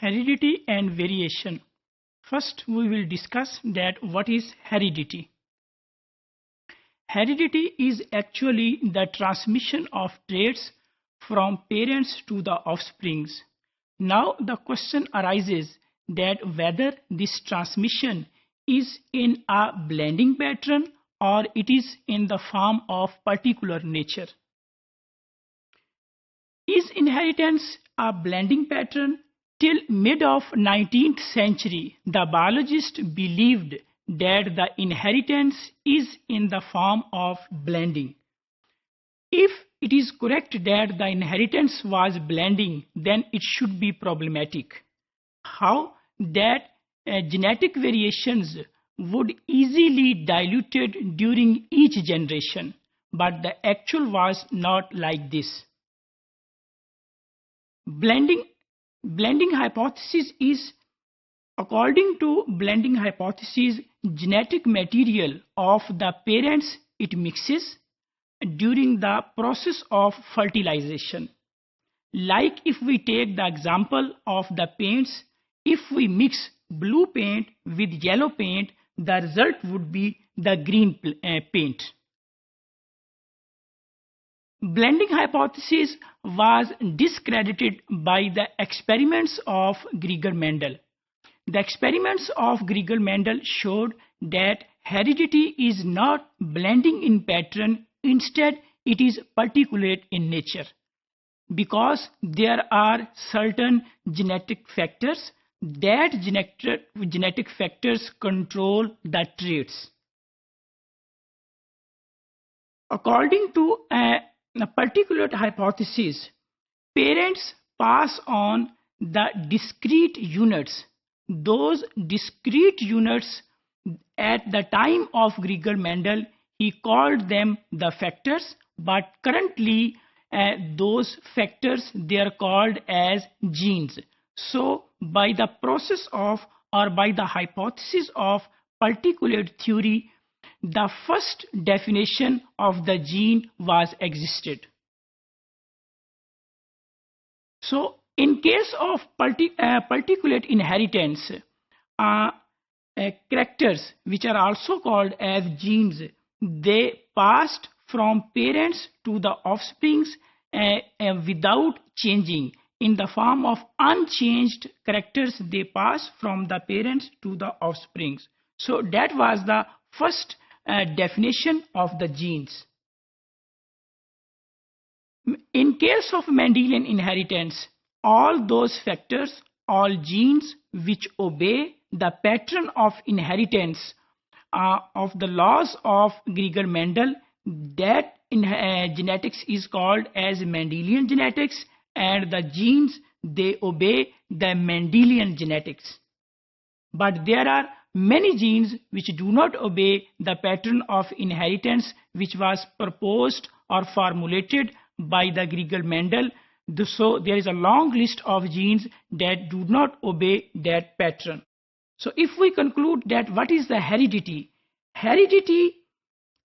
Heredity and variation. First, we will discuss that what is heredity. Heredity is actually the transmission of traits from parents to the offsprings. Now the question arises that whether this transmission is in a blending pattern or it is in the form of particular nature. Is inheritance a blending pattern? Till mid of 19th century, the biologists believed that the inheritance is in the form of blending. If it is correct that the inheritance was blending, then it should be problematic. How? That genetic variations would easily diluted during each generation, but the actual was not like this. Blending hypothesis is, according to blending hypothesis, genetic material of the parents it mixes during the process of fertilization. Like if we take the example of the paints, if we mix blue paint with yellow paint, the result would be the green paint. Blending hypothesis was discredited by the experiments of Gregor Mendel. The experiments of Gregor Mendel showed that heredity is not blending in pattern, instead it is particulate in nature, because there are certain genetic factors that genetic factors control the traits. According to a particulate hypothesis, parents pass on the discrete units. Those discrete units, at the time of Gregor Mendel, he called them the factors, but currently those factors they are called as genes. So by the process of, or by the hypothesis of particulate theory, the first definition of the gene was existed. So in case of particulate inheritance, characters which are also called as genes, they passed from parents to the offsprings without changing. In the form of unchanged characters, they pass from the parents to the offsprings. So that was the first definition of the genes. In case of Mendelian inheritance, all those factors, all genes which obey the pattern of inheritance of the laws of Gregor Mendel, that in genetics is called as Mendelian genetics, and the genes they obey the Mendelian genetics. But there are many genes which do not obey the pattern of inheritance which was proposed or formulated by the Gregor Mendel. So there is a long list of genes that do not obey that pattern. So if we conclude that what is the heredity? Heredity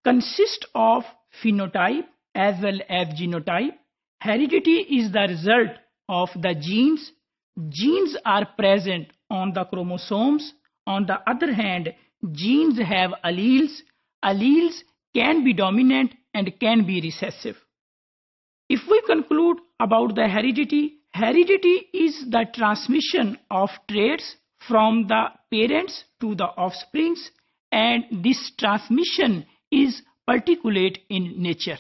consists of phenotype as well as genotype. Heredity is the result of the genes. Genes are present on the chromosomes. On the other hand, genes have alleles. Alleles can be dominant and can be recessive. If we conclude about the heredity, heredity is the transmission of traits from the parents to the offsprings, and this transmission is particulate in nature.